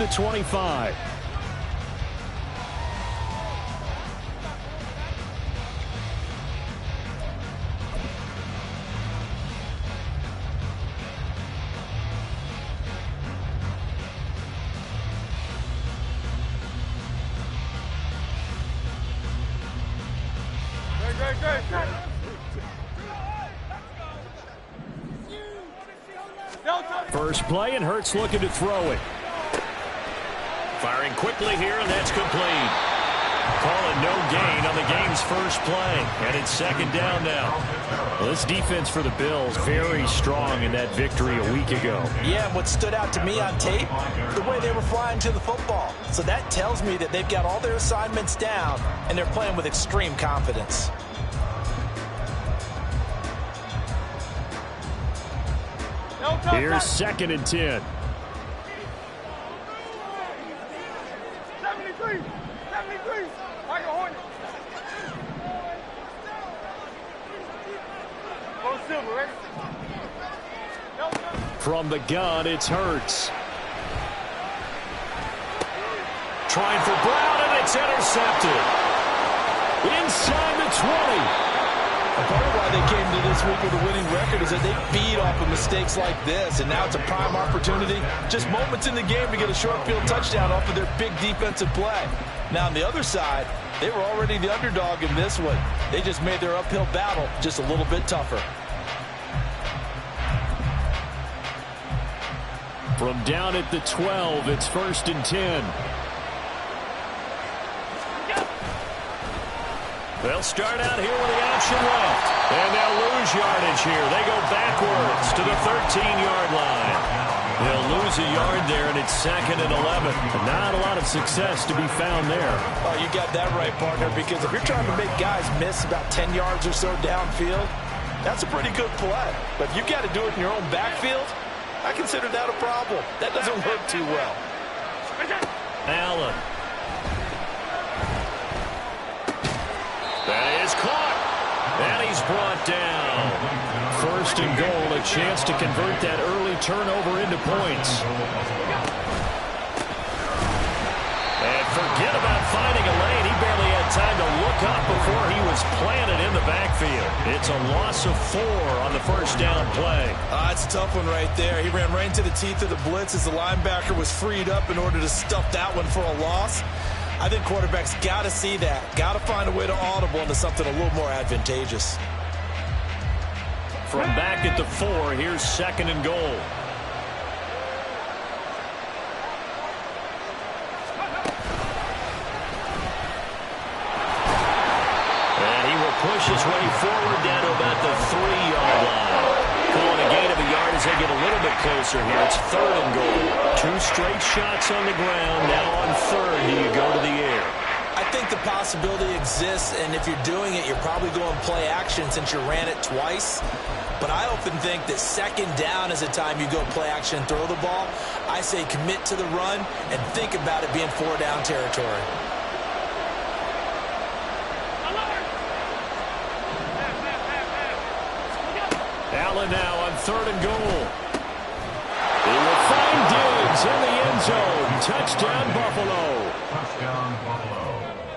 the 25. First play, and Hurts looking to throw it. Firing quickly here, and that's complete. Calling no gain on the game's first play, and it's second down now. Well, this defense for the Bills, very strong in that victory a week ago. Yeah, and what stood out to me on tape, the way they were flying to the football. So that tells me that they've got all their assignments down, and they're playing with extreme confidence. Here's second and 10. 73. Michael Horner. Go Silver, ready? From the gun, it's Hurts. Trying for Brown, and it's intercepted. Inside the 20. Part of why they came to this week with a winning record is that they feed off of mistakes like this, and now it's a prime opportunity. Just moments in the game to get a short field touchdown off of their big defensive play. Now, on the other side, they were already the underdog in this one. They just made their uphill battle just a little bit tougher. From down at the 12, it's first and 10. They'll start out here with the option left. And they'll lose yardage here. They go backwards to the 13-yard line. They'll lose a yard there, and it's second and 11. Not a lot of success to be found there. Oh, you got that right, partner, because if you're trying to make guys miss about 10 yards or so downfield, that's a pretty good play. But if you've got to do it in your own backfield, I consider that a problem. That doesn't work too well. Allen. That is caught. And he's brought down. First and goal, a chance to convert that early turnover into points. And forget about finding a lane. He barely had time to look up before he was planted in the backfield. It's a loss of 4 on the first down play. It's a tough one right there. He ran right into the teeth of the blitz as the linebacker was freed up in order to stuff that one for a loss. I think quarterbacks got to see that. Got to find a way to audible into something a little more advantageous. From back at the 4, here's second and goal. And he will push his way forward down to about the 3-yard line. Calling a gain of a yard as they get a little bit closer here. It's third and goal. 2 straight shots on the ground. Now on third, do you go to the air? I think the possibility exists, and if you're doing it, you're probably going play action since you ran it twice. But I often think that second down is a time you go play action and throw the ball. I say commit to the run and think about it being 4-down territory. Allen now on third and goal. He will find Diggs in the end zone. Touchdown, Buffalo.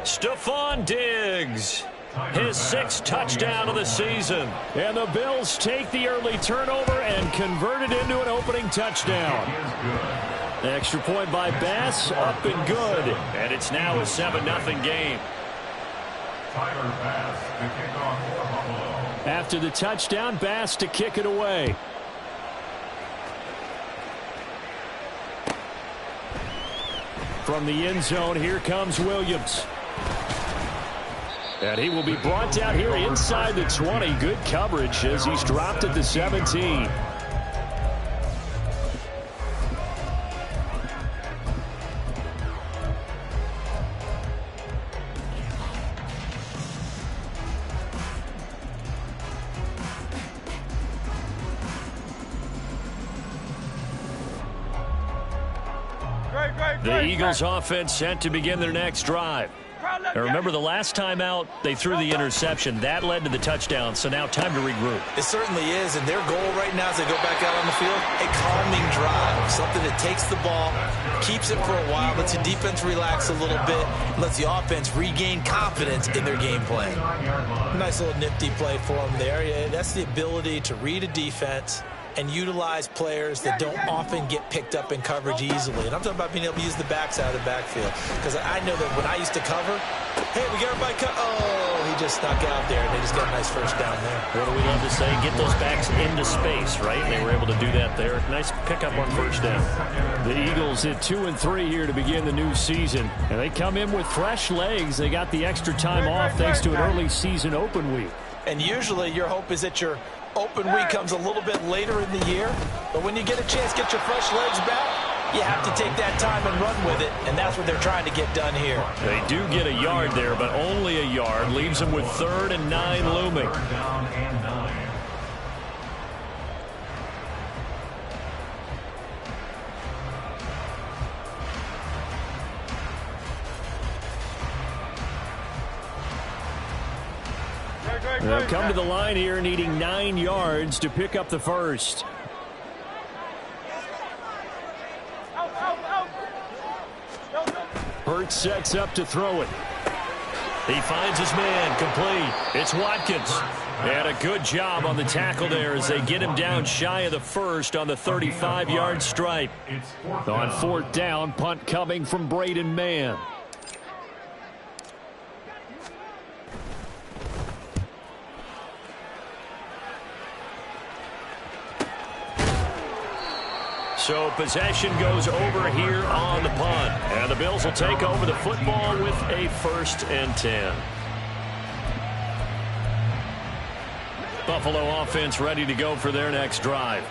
Stephon Diggs, his 6th touchdown of the season. And the Bills take the early turnover and convert it into an opening touchdown. Extra point by Bass, up and good. And it's now a 7-0 game. Tyler Bass to kick off for Buffalo. After the touchdown, Bass to kick it away. From the end zone, here comes Williams. And he will be brought down here inside the 20. Good coverage as he's dropped at the 17. The Eagles offense set to begin their next drive. Now remember, the last time out, they threw the interception. That led to the touchdown, so now time to regroup. It certainly is, and their goal right now as they go back out on the field, a calming drive, something that takes the ball, keeps it for a while, lets the defense relax a little bit, lets the offense regain confidence in their game plan. Nice little nifty play for him there. Yeah, that's the ability to read a defense and utilize players that don't often get picked up in coverage easily. And I'm talking about being able to use the backside of the backfield. Because I know that when I used to cover, hey, we got everybody cut. Oh, he just snuck out there, and they just got a nice first down there. What do we love to say? Get those backs into space, right? And they were able to do that there. Nice pickup on first down. The Eagles hit 2-3 here to begin the new season. And they come in with fresh legs. They got the extra time off thanks to an early season open week. And usually your hope is that your open week comes a little bit later in the year. But when you get a chance to get your fresh legs back, you have to take that time and run with it. And that's what they're trying to get done here. They do get a yard there, but only a yard. Leaves them with 3rd and 9 looming. They'll come to the line here needing 9 yards to pick up the first. Hurts sets up to throw it. He finds his man, complete. It's Watkins. And a good job on the tackle there as they get him down shy of the first on the 35-yard stripe. On 4th down, punt coming from Braden Mann. So possession goes over here on the punt. And the Bills will take over the football with a 1st and 10. Buffalo offense ready to go for their next drive.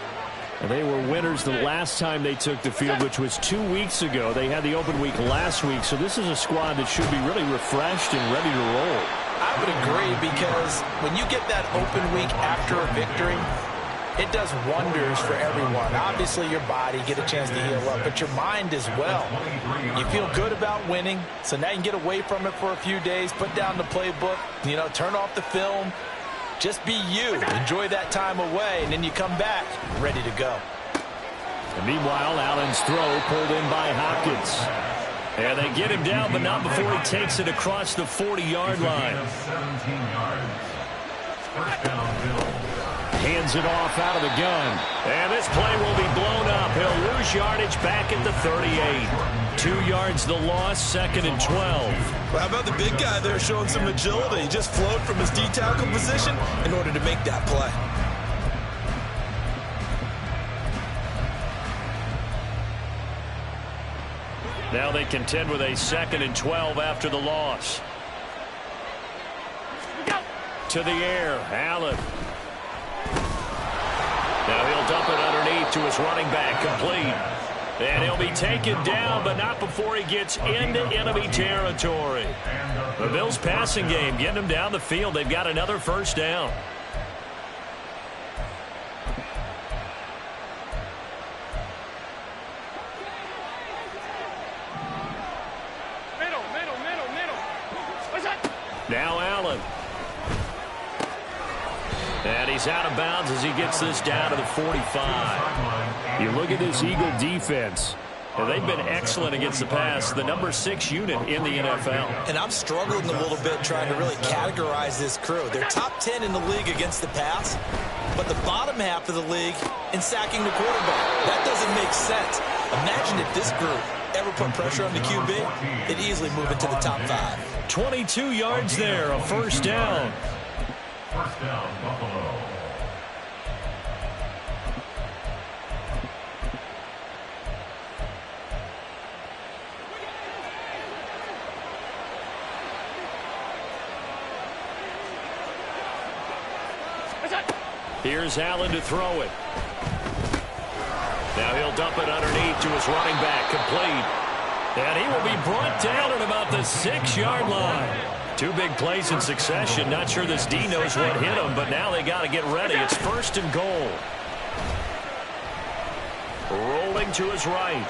And they were winners the last time they took the field, which was 2 weeks ago. They had the open week last week. So this is a squad that should be really refreshed and ready to roll. I would agree, because when you get that open week after a victory, it does wonders for everyone. Obviously, your body, get a chance to heal up, but your mind as well. You feel good about winning, so now you can get away from it for a few days, put down the playbook, turn off the film, just be you. Enjoy that time away, and then you come back ready to go. And meanwhile, Allen's throw pulled in by Hopkins. And they get him down, but not before he takes it across the 40-yard line. 17 yards. First down, Bills. Hands it off out of the gun. And this play will be blown up. He'll lose yardage back at the 38. 2 yards the loss, 2nd and 12. Well, how about the big guy there showing some agility? He just flowed from his D-tackle position in order to make that play. Now they contend with a 2nd and 12 after the loss. To the air, Allen. Now he'll dump it underneath to his running back, complete. And he'll be taken down, but not before he gets into enemy territory. The Bills' passing game getting him down the field. They've got another first down. Now Allen. And he's out of bounds as he gets this down to the 45. You look at this Eagle defense. And they've been excellent against the pass, the number 6 unit in the NFL. And I'm struggling a little bit trying to really categorize this crew. They're top 10 in the league against the pass, but the bottom half of the league in sacking the quarterback. That doesn't make sense. Imagine if this group ever put pressure on the QB, they'd easily move into the top 5. 22 yards there, a first down. First down, Buffalo. Here's Allen to throw it. Now he'll dump it underneath to his running back, complete. And he will be brought down at about the 6-yard line. 2 big plays in succession. Not sure this D knows what hit him, but now they got to get ready. It's 1st and goal. Rolling to his right.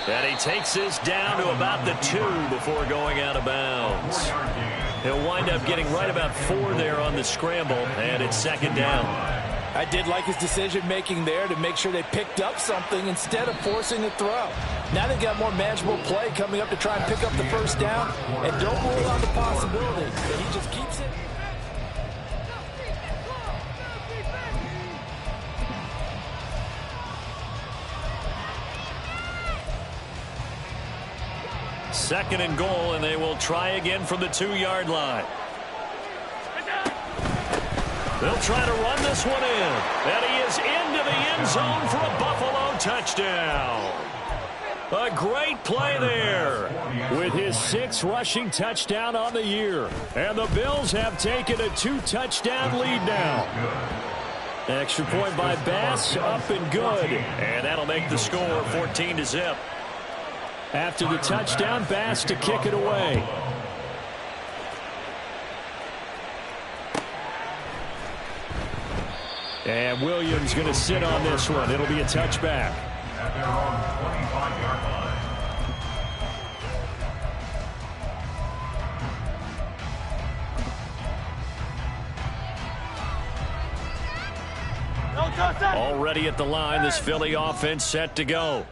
And he takes this down to about the 2 before going out of bounds. He'll wind up getting right about 4 there on the scramble, and it's 2nd down. I did like his decision-making there to make sure they picked up something instead of forcing a throw. Now they've got more manageable play coming up to try and pick up the first down. And don't rule out the possibility that he just keeps it. Second and goal, and they will try again from the 2-yard line. They'll try to run this one in. And he is into the end zone for a Buffalo touchdown. A great play there with his 6th rushing touchdown on the year. And the Bills have taken a 2-touchdown lead now. Extra point by Bass, up and good. And that'll make the score 14-0. After the touchdown, Bass to kick it away. And Williams going to sit on this one. It'll be a touchback. At their own 25-yard line. Already at the line, this Philly offense set to go.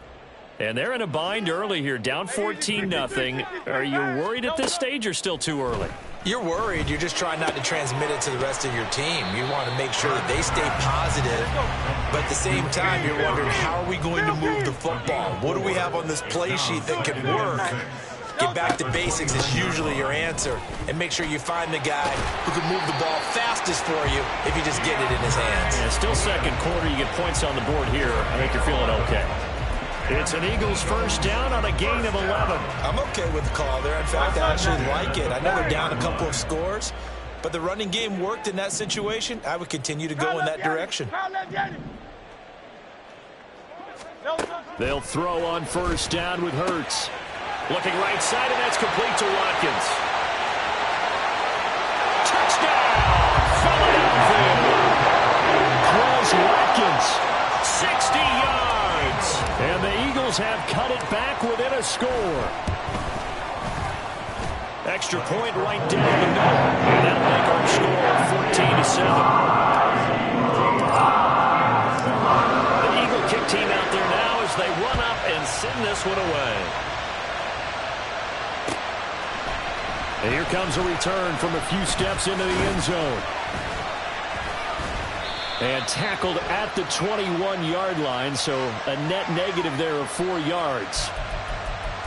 And they're in a bind early here, down 14-0. Are you worried at this stage or still too early? You're worried. You're just trying not to transmit it to the rest of your team. You want to make sure that they stay positive. But at the same time, you're wondering, how are we going to move the football? What do we have on this play sheet that can work? Get back to basics is usually your answer. And make sure you find the guy who can move the ball fastest for you if you just get it in his hands. Yeah, still second quarter. You get points on the board here. I think you're feeling okay. It's an Eagles first down on a gain of 11. I'm okay with the call there. In fact, I actually like it. I know they're down a couple of scores, but the running game worked in that situation. I would continue to go in that direction. They'll throw on first down with Hurts. Looking right side, and that's complete to Watkins. Touchdown! Philadelphia! Quez Watkins, 60 yards. And the Eagles have cut it back within a score. Extra point right down the middle. And that'll make our score 14-7. The Eagle kick team out there now as they run up and send this one away. And here comes a return from a few steps into the end zone. And tackled at the 21-yard line, so a net negative there of 4 yards.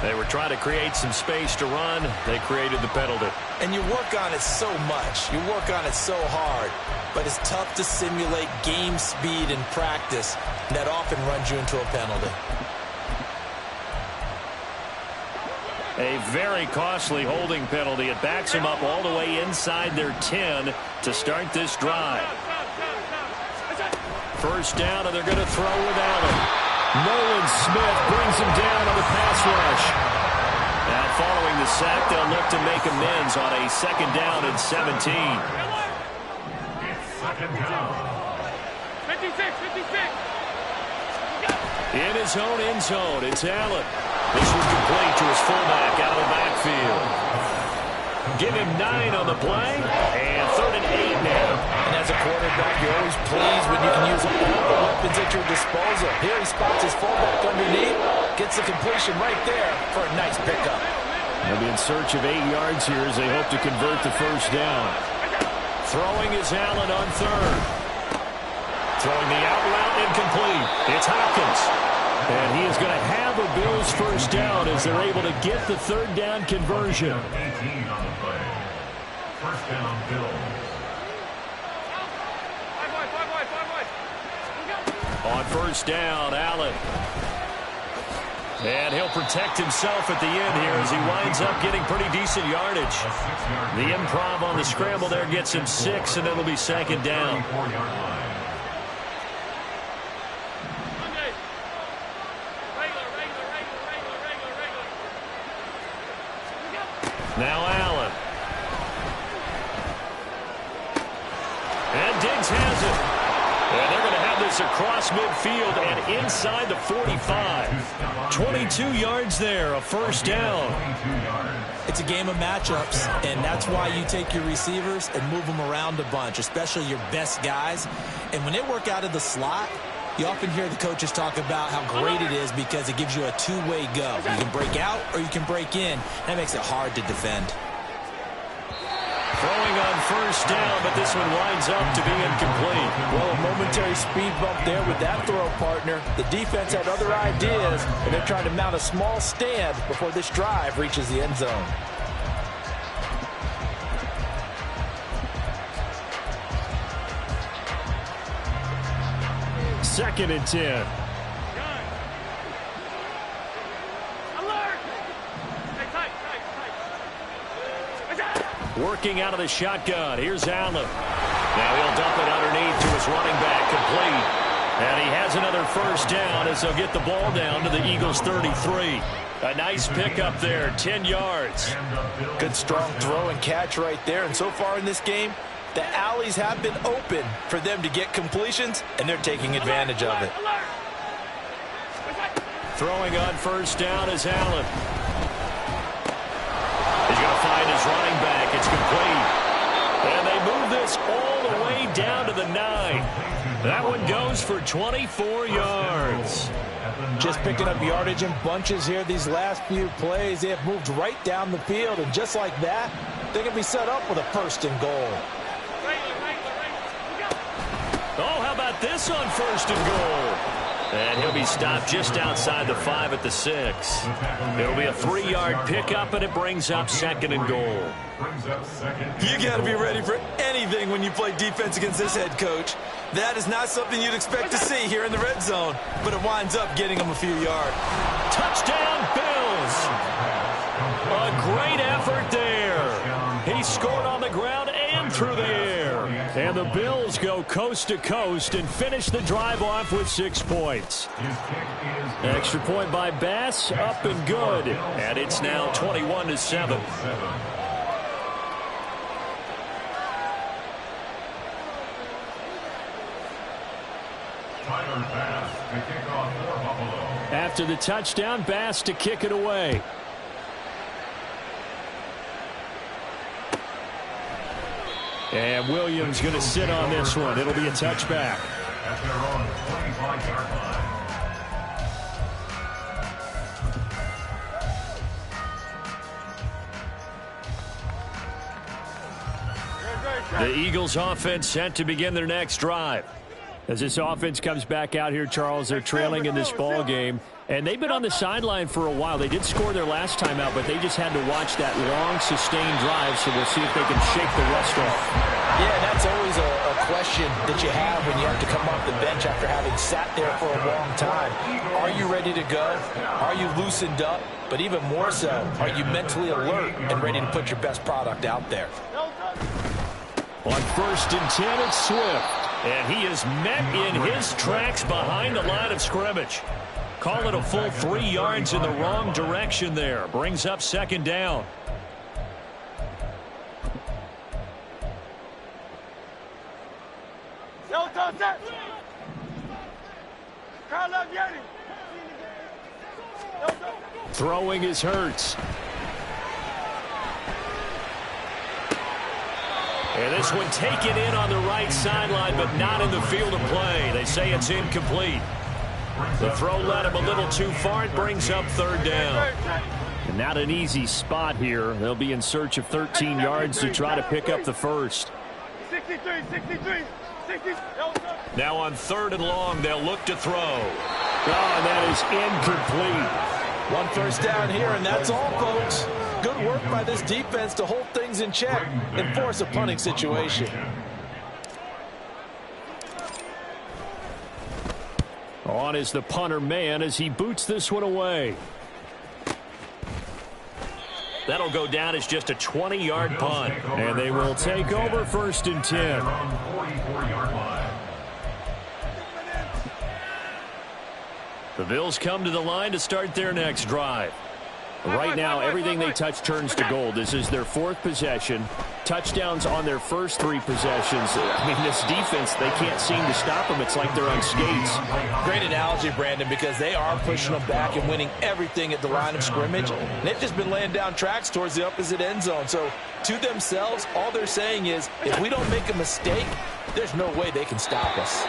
They were trying to create some space to run. They created the penalty. And you work on it so much. You work on it so hard. But it's tough to simulate game speed in practice. That often runs you into a penalty. A very costly holding penalty. It backs them up all the way inside their 10 to start this drive. First down, and they're going to throw with Allen. Nolan Smith brings him down on the pass rush. Now following the sack, they'll look to make amends on a second down and 17. It's second down. 56. In his own end zone, it's Allen. This was complete to his fullback out of the backfield. Give him 9 on the play, and 3rd and 8 now. And as a quarterback, you're always pleased when you can use all the weapons at your disposal. Here he spots his fullback underneath, gets the completion right there for a nice pickup. They'll be in search of 8 yards here as they hope to convert the first down. Throwing is Allen on 3rd. Throwing the out route incomplete. It's Hopkins. And he is going to have a Bills first down as they're able to get the 3rd down conversion. 18 on the play. First down, Bills. On first down, Allen. And he'll protect himself at the end here as he winds up getting pretty decent yardage. The improv on the scramble there gets him 6, and it'll be second down. 34-yard line. Now Allen. And Diggs has it. And they're going to have this across midfield and inside the 45. 22 yards there, a first down. It's a game of matchups, and that's why you take your receivers and move them around a bunch, especially your best guys. And when they work out of the slot, You often hear the coaches talk about how great it is because it gives you a two-way go. You can break out or you can break in. That makes it hard to defend. Throwing on first down, but this one winds up to be incomplete. Well, a momentary speed bump there with that throw, partner. The defense had other ideas, and they're trying to mount a small stand before this drive reaches the end zone. Second and 10. Working out of the shotgun. Here's Allen. Now he'll dump it underneath to his running back. Complete. And he has another first down as they'll get the ball down to the Eagles' 33. A nice pickup there, 10 yards. Good strong throw and catch right there. And so far in this game, the alleys have been open for them to get completions, and they're taking advantage of it. Throwing on first down is Allen. He's going to find his running back. It's complete. And they move this all the way down to the 9. That one goes for 24 yards. Just picking up yardage in bunches here these last few plays. They have moved right down the field, and just like that, they can be set up with a first and goal. Oh, how about this on first and goal? And he'll be stopped just outside the 5 at the 6. It'll be a 3-yard pickup, and it brings up second and goal. You got to be ready for anything when you play defense against this head coach. That is not something you'd expect to see here in the red zone, but it winds up getting them a few yards. Touchdown, Bills! A great effort there. He scored on the ground and through the air. And the Bills go coast to coast and finish the drive off with 6 points. Extra point by Bass, up and good. And it's now 21-7. After the touchdown, Bass to kick it away. And Williams going to sit on this one. It'll be a touchback. At their own 25-yard line. The Eagles offense set to begin their next drive. As this offense comes back out here, Charles, they're trailing in this ball game. And they've been on the sideline for a while. They did score their last time out, but they just had to watch that long, sustained drive, so we'll see if they can shake the rust off. Yeah, that's always a question that you have when you have to come off the bench after having sat there for a long time. Are you ready to go? Are you loosened up? But even more so, are you mentally alert and ready to put your best product out there? On first and 10, it's Swift. And he is met in his tracks behind the line of scrimmage. Call it a full 3 yards in the wrong direction there. Brings up second down. Throwing is Hurts. And this one taken in on the right sideline, but not in the field of play. They say it's incomplete. The throw led him a little too far. It brings up third down. And not an easy spot here. They'll be in search of 13 yards to try to pick up the first. 63. Now on third and long, they'll look to throw. Oh, and that is incomplete. One first down here, and that's all, folks. Good work by this defense to hold things in check and force a punting situation. On is the punter man as he boots this one away. That'll go down as just a 20-yard punt. And they will take over first and 10. The Bills come to the line to start their next drive. Right now, everything they touch turns to gold. This is their 4th possession. Touchdowns on their first 3 possessions. I mean, this defense, they can't seem to stop them. It's like they're on skates. Great analogy, Brandon, because they are pushing them back and winning everything at the line of scrimmage. They've just been laying down tracks towards the opposite end zone. So, to themselves, all they're saying is, if we don't make a mistake, there's no way they can stop us.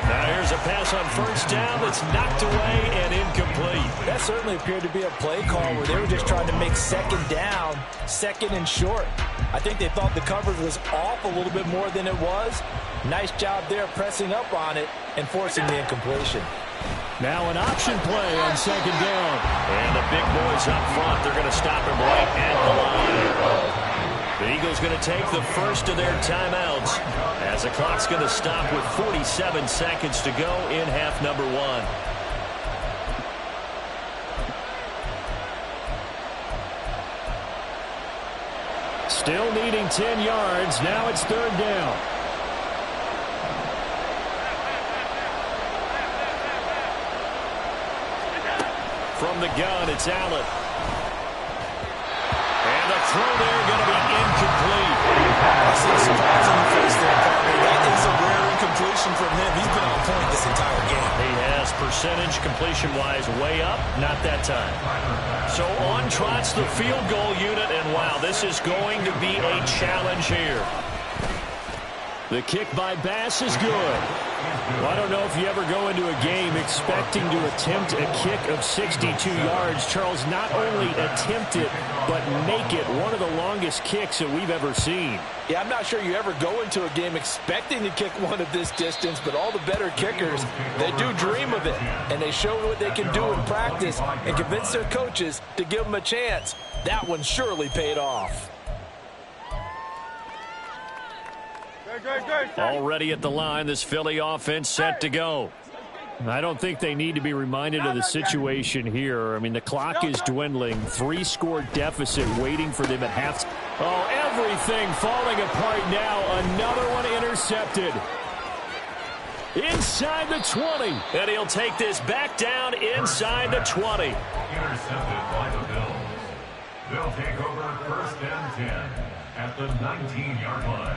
Now here's a pass on first down that's knocked away and incomplete. That certainly appeared to be a play call where they were just trying to make second down, second and short. I think they thought the coverage was off a little bit more than it was. Nice job there pressing up on it and forcing the incompletion. Now an option play on second down. And the big boys up front, they're going to stop him right at the line. The Eagles going to take the first of their timeouts as the clock's going to stop with 47 seconds to go in half number one. Still needing 10 yards. Now it's third down. From the gun, it's Allen. And the throw there going to be incomplete. I see a surprise on the face there, partner. That is a rare incompletion from him. He's been on point this entire game. He has percentage completion-wise way up, not that time. So on trots the field goal unit, and wow, this is going to be a challenge here. The kick by Bass is good. Well, I don't know if you ever go into a game expecting to attempt a kick of 62 yards. Charles, not only attempt it, but make it one of the longest kicks that we've ever seen. Yeah, I'm not sure you ever go into a game expecting to kick one of this distance, but all the better kickers, they do dream of it, and they show what they can do in practice and convince their coaches to give them a chance. That one surely paid off. Already at the line, this Philly offense set to go. I don't think they need to be reminded of the situation here. I mean, the clock is dwindling. 3-score deficit waiting for them at half. Oh, everything falling apart now. Another one intercepted. Inside the 20. And he'll take this back down inside the 20. Intercepted by the Bills. They'll take over first and 10 at the 19-yard line.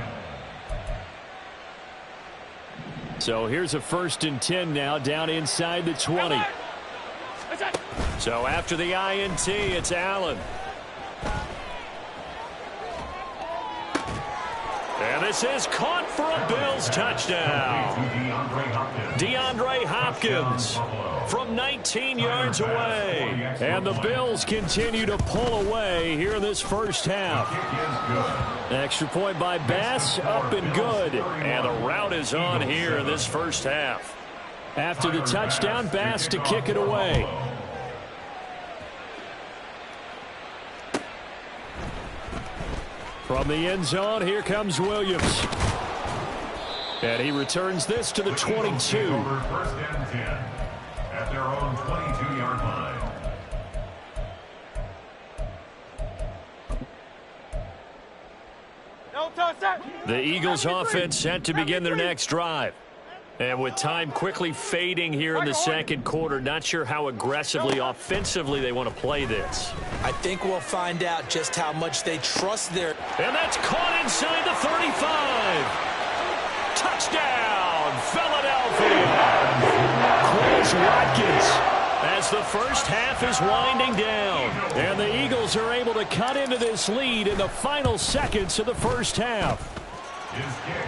So here's a first and 10 now down inside the 20. So after the INT, it's Allen. And this is caught for a Bills touchdown. DeAndre Hopkins from 19 yards away. And the Bills continue to pull away here in this first half. Extra point by Bass, up and good. And the route is on here in this first half. After the touchdown, Bass to kick it away. From the end zone, here comes Williams. And he returns this to the 22. First and 10 at their own 22-yard line. The Eagles offense set to begin their next drive. And with time quickly fading here in the second quarter, not sure how aggressively, offensively they want to play this. I think we'll find out just how much they trust their... And that's caught inside the 35. Touchdown, Philadelphia. Quez Watkins as the first half is winding down. And the Eagles are able to cut into this lead in the final seconds of the first half.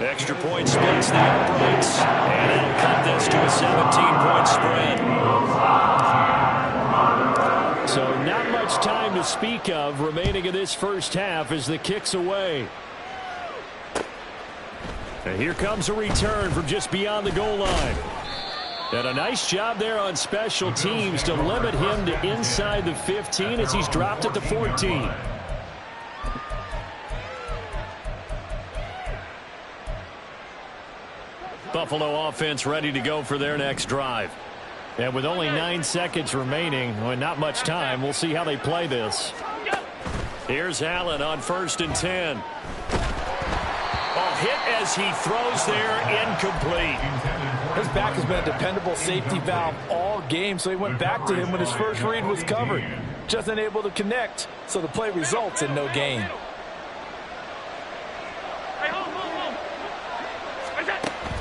Extra point splits the uprights, and it'll cut this to a 17-point spread. So not much time to speak of remaining in this first half as the kick's away. And here comes a return from just beyond the goal line. And a nice job there on special teams to limit him to inside the 15 as he's dropped at the 14. Buffalo offense ready to go for their next drive. And with only 9 seconds remaining, and not much time, we'll see how they play this. Here's Allen on first and 10. Hit as he throws there, incomplete. His back has been a dependable safety valve all game, so he went back to him when his first read was covered. Just unable to connect, so the play results in no gain.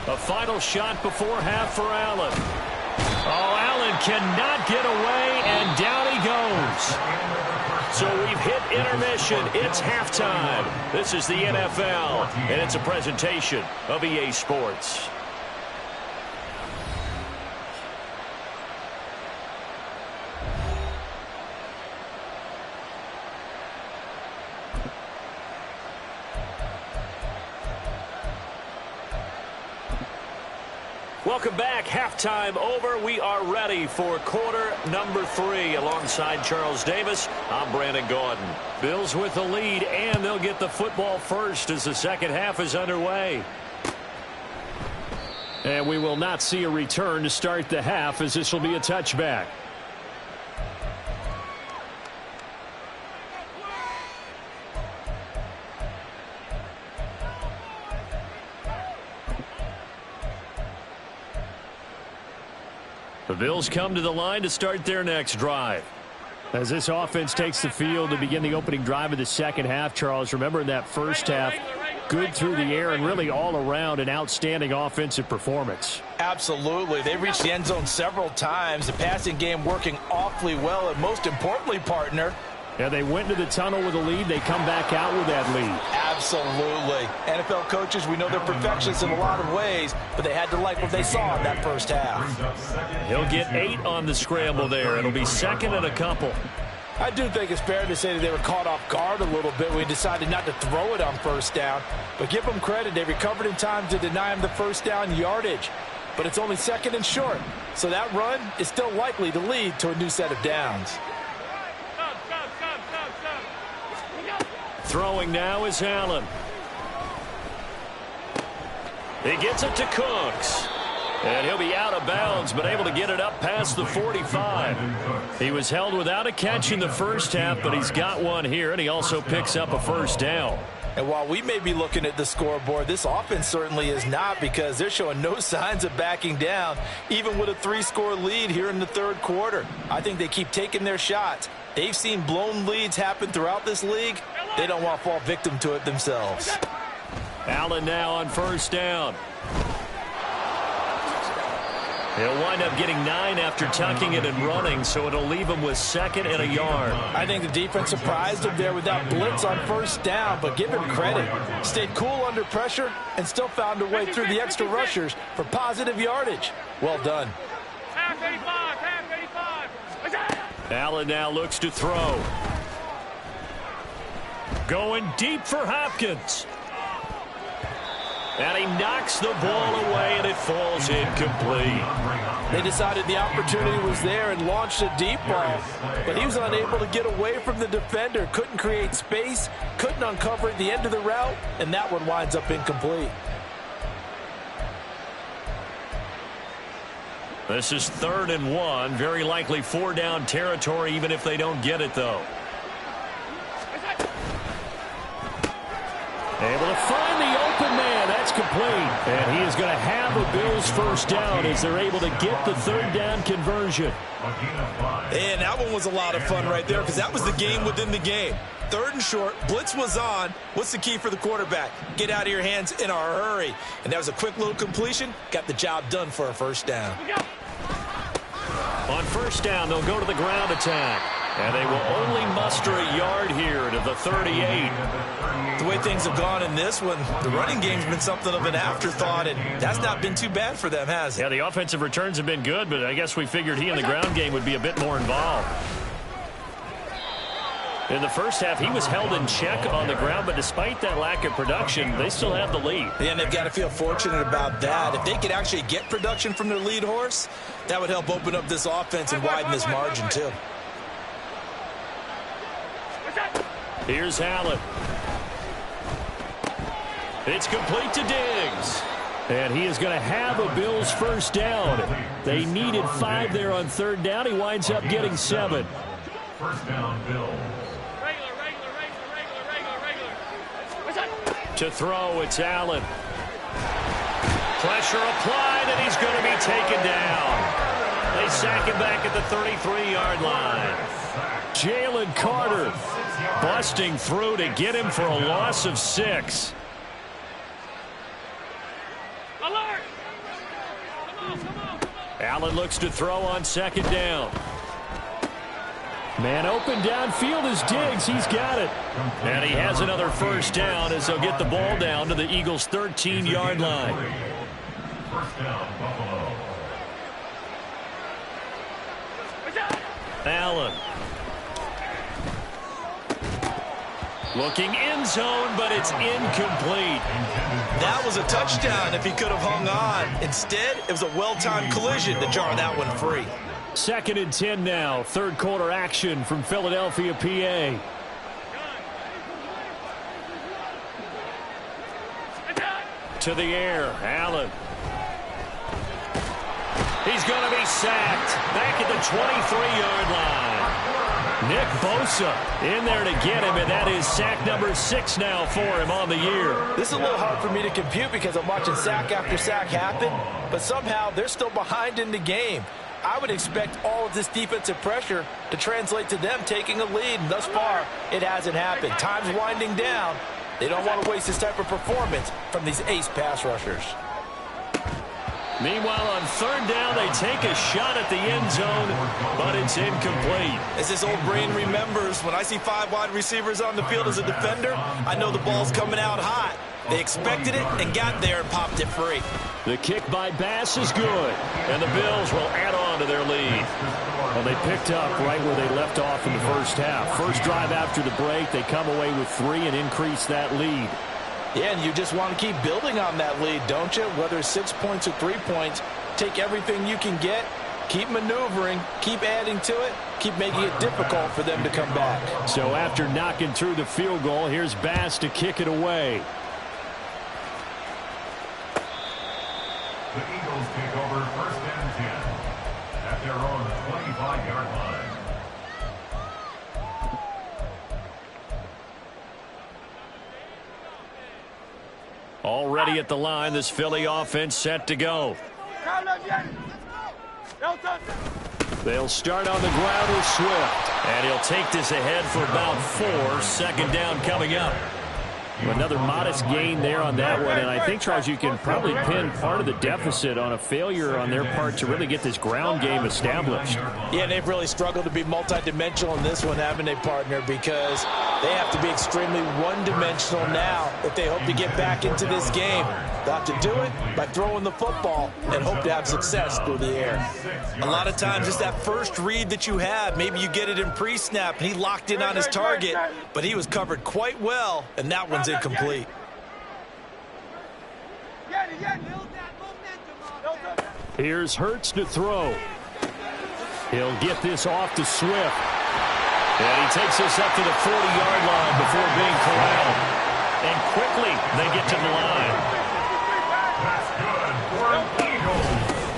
A final shot before half for Allen. Oh, Allen cannot get away, and down he goes. So we've hit intermission. It's halftime. This is the NFL, and it's a presentation of EA Sports. Welcome back. Halftime over. We are ready for quarter number 3. Alongside Charles Davis, I'm Brandon Gaudin. Bills with the lead, and they'll get the football first as the second half is underway. And we will not see a return to start the half, as this will be a touchback. The Bills come to the line to start their next drive. As this offense takes the field to begin the opening drive of the second half, Charles, remember in that first half, good through the air and really all around an outstanding offensive performance. Absolutely. They reached the end zone several times. The passing game working awfully well, and most importantly, partner, yeah, they went to the tunnel with a lead. They come back out with that lead. Absolutely. NFL coaches, we know they're perfectionists in a lot of ways, but they had to like what they saw in that first half. He'll get 8 on the scramble there. It'll be second and a couple. I do think it's fair to say that they were caught off guard a little bit when we decided not to throw it on first down. But give them credit. They recovered in time to deny him the first down yardage. But it's only second and short. So that run is still likely to lead to a new set of downs. Throwing now is Allen. He gets it to Cooks. And he'll be out of bounds, but able to get it up past the 45. He was held without a catch in the first half, but he's got one here, and he also picks up a first down. And while we may be looking at the scoreboard, this offense certainly is not, because they're showing no signs of backing down, even with a 3-score lead here in the third quarter. I think they keep taking their shots. They've seen blown leads happen throughout this league. They don't want to fall victim to it themselves. Allen now on first down. He'll wind up getting 9 after tucking it and running, so it'll leave him with second and a yard. I think the defense surprised him there with that blitz on first down, but give him credit. Stayed cool under pressure and still found a way through the extra rushers for positive yardage. Well done. Allen now looks to throw. Going deep for Hopkins. And he knocks the ball away, and it falls incomplete. They decided the opportunity was there and launched a deep ball, but he was unable to get away from the defender, couldn't create space, couldn't uncover at the end of the route, and that one winds up incomplete. This is 3rd and 1, very likely 4-down territory, even if they don't get it, though. Able to find the open man. That's complete. And he is going to have a Bills first down as they're able to get the 3rd down conversion. And that one was a lot of fun right there, because that was the game within the game. 3rd and short, blitz was on. What's the key for the quarterback? Get out of your hands in a hurry. And that was a quick little completion. Got the job done for a first down. On first down, they'll go to the ground attack. And they will only muster a yard here to the 38. The way things have gone in this one, the running game's been something of an afterthought, and that's not been too bad for them, has it? Yeah, the offensive returns have been good, but I guess we figured he in the ground game would be a bit more involved. In the first half, he was held in check on the ground, but despite that lack of production, they still have the lead. Yeah, and they've got to feel fortunate about that. If they could actually get production from their lead horse, that would help open up this offense and widen this margin, too. Here's Allen. It's complete to Diggs. And he is going to have a Bills first down. They needed 5 there on 3rd down. He winds up getting 7. First down, Bills. To throw, it's Allen. Pressure applied, and he's going to be taken down. They sack him back at the 33-yard line. Jalen Carter busting through to get him for a loss of 6. Alert! Come on. Allen looks to throw on 2nd down. Man open downfield is Diggs. He's got it. And he has another first down as they'll get the ball down to the Eagles' 13-yard line. First down, Buffalo. Allen. Looking end zone, but it's incomplete. That was a touchdown if he could have hung on. Instead, it was a well-timed collision to jar that one free. 2nd and 10 now. Third quarter action from Philadelphia, PA. To the air, Allen. He's going to be sacked back at the 23-yard line. Nick Bosa in there to get him, and that is sack number 6 now for him on the year. This is a little hard for me to compute because I'm watching sack after sack happen, but somehow they're still behind in the game. I would expect all of this defensive pressure to translate to them taking a lead, and thus far, it hasn't happened. Time's winding down. They don't want to waste this type of performance from these ace pass rushers. Meanwhile, on 3rd down, they take a shot at the end zone, but it's incomplete. As this old brain remembers, when I see 5 wide receivers on the field as a defender, I know the ball's coming out hot. They expected it and got there and popped it free. The kick by Bass is good, and the Bills will add on to their lead. Well, they picked up right where they left off in the first half. First drive after the break, they come away with 3 and increase that lead. Yeah, and you just want to keep building on that lead, don't you? Whether it's 6 points or 3 points, take everything you can get, keep maneuvering, keep adding to it, keep making it difficult for them to come back. So after knocking through the field goal, here's Bass to kick it away. The Eagles take over 1st and 10 at their own 25-yard line. Already at the line, this Philly offense set to go. They'll start on the ground with Swift. And he'll take this ahead for about 4. 2nd down coming up. Another modest gain there on that one, and I think, Charles, you can probably pin part of the deficit on a failure on their part to really get this ground game established. Yeah, they've really struggled to be multidimensional in this one, haven't they, partner, because they have to be extremely one-dimensional now if they hope to get back into this game. They'll have to do it by throwing the football and hope to have success through the air. A lot of times it's that first read that you have. Maybe you get it in pre-snap, and he locked in on his target, but he was covered quite well, and that one's incomplete. Here's Hurts to throw. He'll get this off to Swift. And he takes this up to the 40-yard line before being corralled. And quickly they get to the line.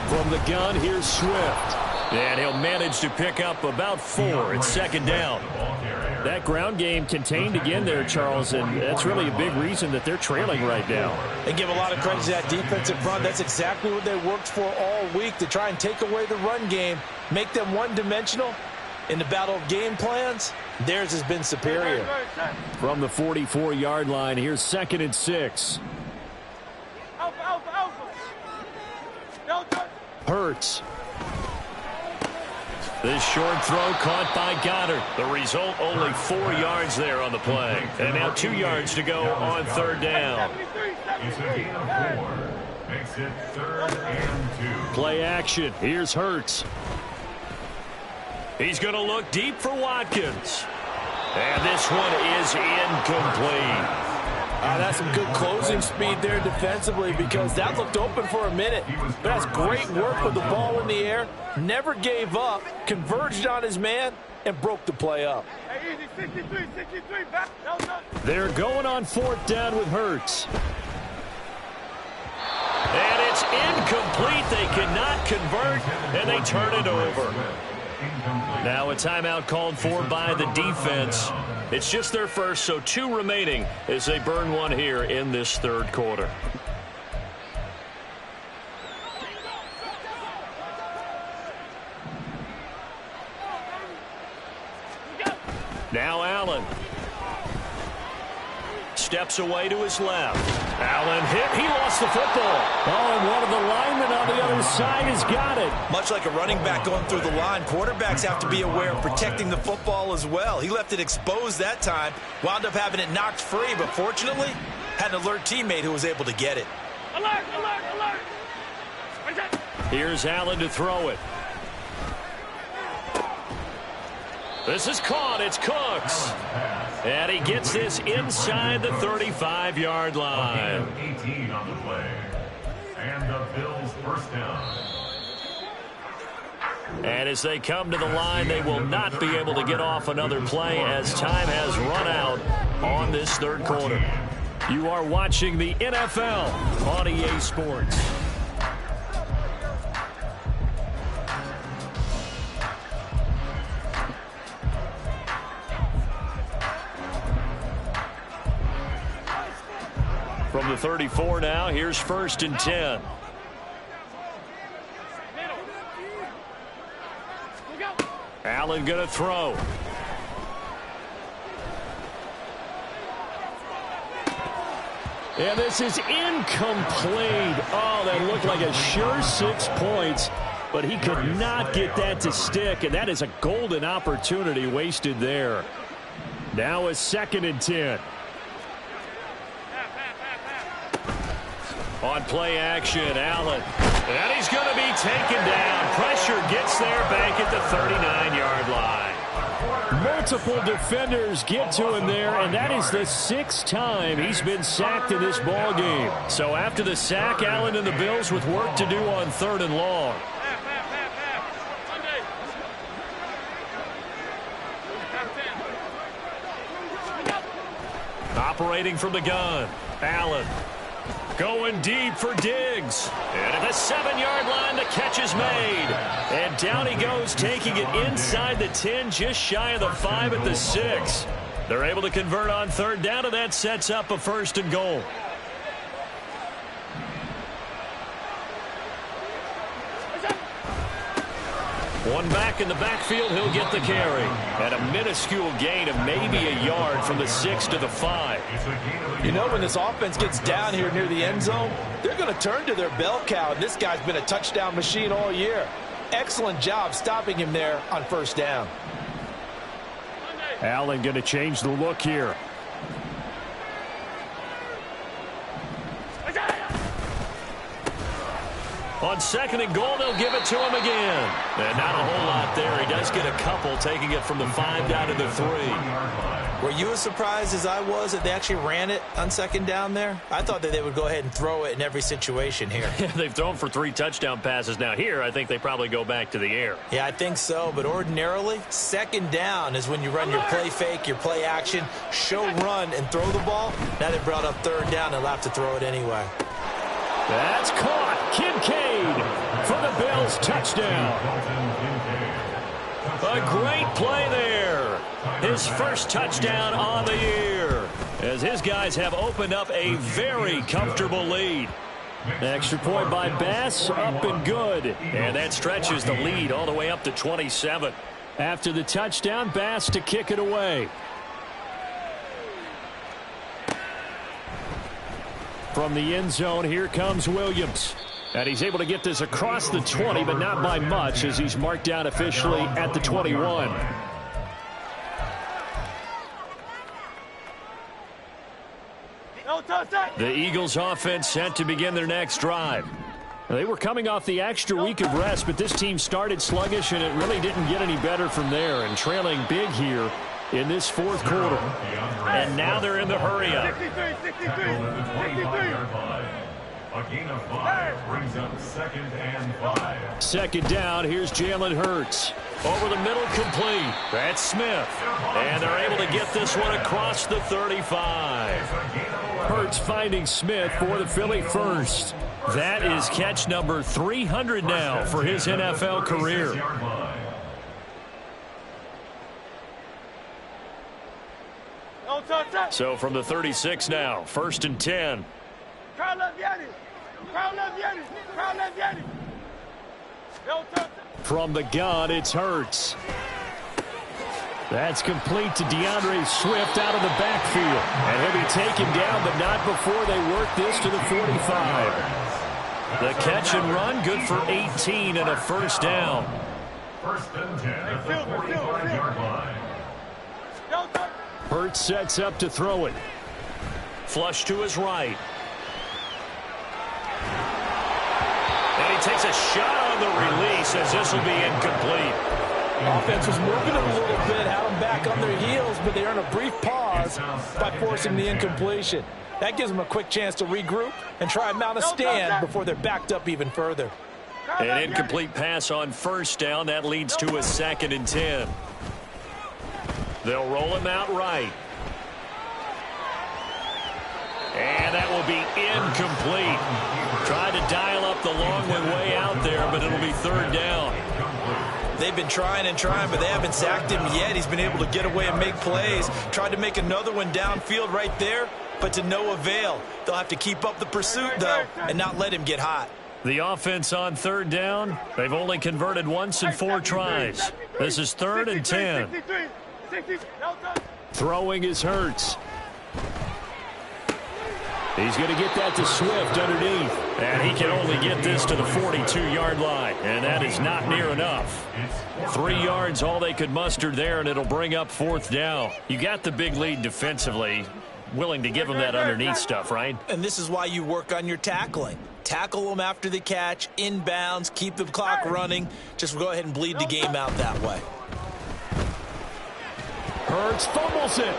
From the gun, here's Swift. And he'll manage to pick up about 4. It's 2nd down. That ground game contained again there, Charles, and that's really a big reason that they're trailing right now. They give a lot of credit to that defensive front. That's exactly what they worked for all week, to try and take away the run game, make them one-dimensional. In the battle of game plans, theirs has been superior. From the 44-yard line, here's 2nd and 6. Hurts. This short throw caught by Goddard. The result, only 4 yards there on the play. And now 2 yards to go on 3rd down. It's a gain of 4. Makes it 3rd and 2. Play action. Here's Hurts. He's going to look deep for Watkins. And this one is incomplete. That's some good closing speed there defensively, because that looked open for a minute. But that's great work with the ball in the air. Never gave up, converged on his man, and broke the play up. They're going on 4th down with Hurts. And it's incomplete. They cannot convert, and they turn it over. Now a timeout called for by the defense. It's just their first, so 2 remaining as they burn one here in this 3rd quarter. Now Allen. Steps away to his left. Allen hit. He lost the football. Oh, and one of the linemen on the other side has got it. Much like a running back going through the line, quarterbacks have to be aware of protecting the football as well. He left it exposed that time, wound up having it knocked free, but fortunately had an alert teammate who was able to get it. Alert, alert, alert. Here's Allen to throw it. This is caught. It's Cooks. And he gets this inside the 35-yard line. 18 on the play. And the Bills first down. And as they come to the line, they will not be able to get off another play as time has run out on this third quarter. You are watching the NFL on EA Sports. From the 34 now, here's 1st and 10. Allen going to throw. And this is incomplete. Oh, that looked like a sure 6 points, but he could not get that to stick, and that is a golden opportunity wasted there. Now a 2nd and 10. On play action, Allen. And he's going to be taken down. Pressure gets there back at the 39-yard line. Multiple defenders get to him there, and that is the 6th time he's been sacked in this ball game. So after the sack, Allen and the Bills with work to do on 3rd and long. Operating from the gun, Allen. Going deep for Diggs. And at the 7-yard line, the catch is made. And down he goes, taking it inside the 10, just shy of the 5 at the 6. They're able to convert on 3rd down, and that sets up a 1st and goal. One back in the backfield, he'll get the carry. And a minuscule gain of maybe a yard from the 6 to the 5. You know, when this offense gets down here near the end zone, they're going to turn to their bell cow, and this guy's been a touchdown machine all year. Excellent job stopping him there on 1st down. Allen going to change the look here. On 2nd and goal, they'll give it to him again. And not a whole lot there. He does get a couple, taking it from the 5 down to the 3. Were you as surprised as I was that they actually ran it on 2nd down there? I thought that they would go ahead and throw it in every situation here. They've thrown for 3 touchdown passes now. Here, I think they probably go back to the air. Yeah, I think so. But ordinarily, 2nd down is when you run your play fake, your play action, show run, and throw the ball. Now they brought up 3rd down. They'll have to throw it anyway. That's caught. Kincaid for the Bills touchdown. A great play there. His 1st touchdown on the year, as his guys have opened up a very comfortable lead. Extra point by Bass, up and good. And that stretches the lead all the way up to 27. After the touchdown, Bass to kick it away. From the end zone, here comes Williams. And he's able to get this across the 20, but not by much, as he's marked down officially at the 21. The Eagles offense set to begin their next drive. They were coming off the extra week of rest, but this team started sluggish, and it really didn't get any better from there. And trailing big here in this 4th quarter. And now they're in the hurry-up. 63. A gain of 5 brings up 2nd and 5. 2nd down, here's Jalen Hurts. Over the middle, complete. That's Smith. And they're able to get this one across the 35. Hurts finding Smith for the Philly first. That is catch number 300 now for his NFL career. So from the 36 now, 1st and 10. From the gun, it's Hurts. That's complete to DeAndre Swift out of the backfield. And he'll be taken down, but not before they work this to the 45. The catch and run, good for 18 and a 1st down. 1st and 10 at the 45-yard line. Hurts sets up to throw it. Flush to his right. And he takes a shot on the release, as this will be incomplete. Offense was moving it a little bit, had them back on their heels, but they earned a brief pause by forcing the incompletion. That gives them a quick chance to regroup and try and mount a stand before they're backed up even further. An incomplete pass on first down. That leads to a 2nd and 10. They'll roll him out right. And that will be incomplete. Tried to dial up the long one way out there, but it'll be 3rd down. They've been trying and trying, but they haven't sacked him yet. He's been able to get away and make plays. Tried to make another one downfield right there, but to no avail. They'll have to keep up the pursuit, though, and not let him get hot. The offense on 3rd down, they've only converted once in 4 tries. This is 3rd and 10. Throwing is Hurts. He's going to get that to Swift underneath. And he can only get this to the 42-yard line. And that is not near enough. 3 yards, all they could muster there, and it'll bring up 4th down. You got the big lead defensively. Willing to give them that underneath stuff, right? And this is why you work on your tackling. Tackle them after the catch, inbounds, keep the clock running. Just go ahead and bleed the game out that way. Hurts fumbles it.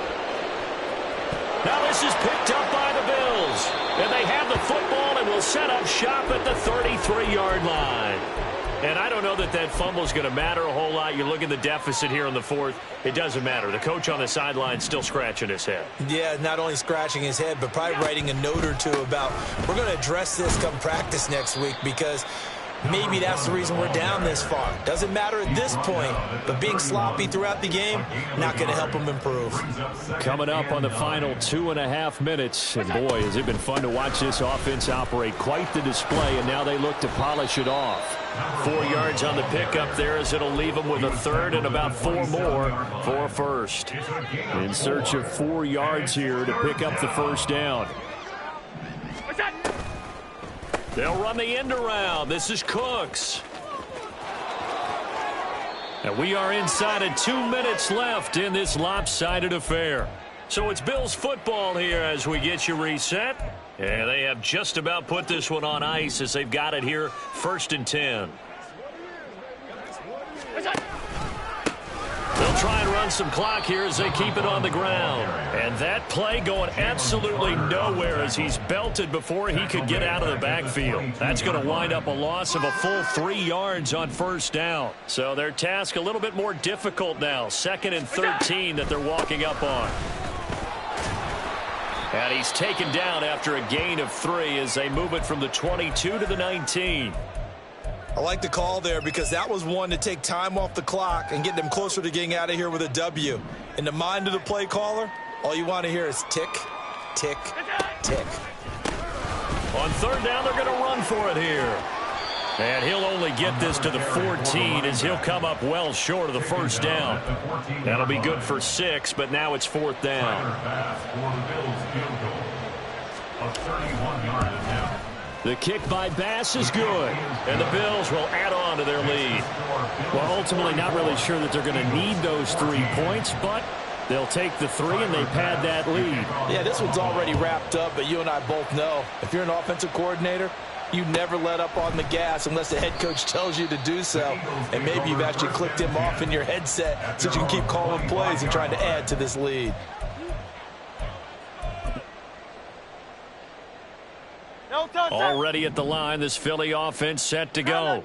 Now this is picked up by the Bills. And they have the football and will set up shop at the 33-yard line. And I don't know that that fumble is going to matter a whole lot. You look at the deficit here in the 4th. It doesn't matter. The coach on the sideline still scratching his head. Yeah, not only scratching his head, but probably writing a note or two about we're going to address this come practice next week because maybe that's the reason we're down this far. Doesn't matter at this point, but being sloppy throughout the game, not going to help them improve. Coming up on the final 2.5 minutes. And boy, has it been fun to watch this offense operate. Quite the display, and now they look to polish it off. 4 yards on the pickup there as it'll leave them with a 3rd and about 4 more for a 1st. In search of 4 yards here to pick up the 1st down. They'll run the end around. This is Cooks. And we are inside of 2 minutes left in this lopsided affair. So it's Bills football here as we get you reset. And they have just about put this one on ice as they've got it here, 1st and 10. They'll try and run some clock here as they keep it on the ground. And that play going absolutely nowhere as he's belted before he could get out of the backfield. That's going to wind up a loss of a full 3 yards on 1st down. So their task a little bit more difficult now. 2nd and 13 that they're walking up on. And he's taken down after a gain of 3 as they move it from the 22 to the 19. I like the call there because that was one to take time off the clock and get them closer to getting out of here with a W. In the mind of the play caller, all you want to hear is tick, tick, tick. On 3rd down, they're going to run for it here. And he'll only get this to the 14 as he'll come up well short of the 1st down. That'll be good for 6, but now it's 4th down. The kick by Bass is good, and the Bills will add on to their lead. Well, ultimately not really sure that they're going to need those 3 points, but they'll take the 3 and they pad that lead. Yeah, this one's already wrapped up, but you and I both know if you're an offensive coordinator, you never let up on the gas unless the head coach tells you to do so. And maybe you've actually clicked him off in your headset so you can keep calling plays and trying to add to this lead. Already at the line, this Philly offense set to go.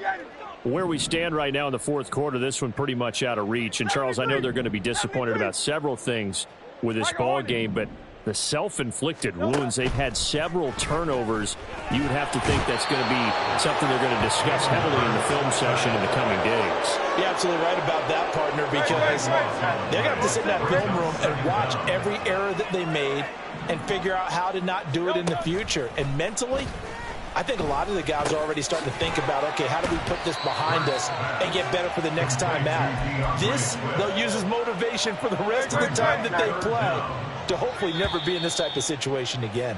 Where we stand right now in the 4th quarter, this one pretty much out of reach. And, Charles, I know they're going to be disappointed about several things with this ball game, but the self-inflicted wounds, they've had several turnovers. You would have to think that's going to be something they're going to discuss heavily in the film session in the coming days. You're absolutely right about that, partner, because they're going to have to sit in that film room and watch every error that they made and figure out how to not do it in the future. And mentally, I think a lot of the guys are already starting to think about, okay, how do we put this behind us and get better for the next time out? This, they'll use as motivation for the rest of the time that they play to hopefully never be in this type of situation again.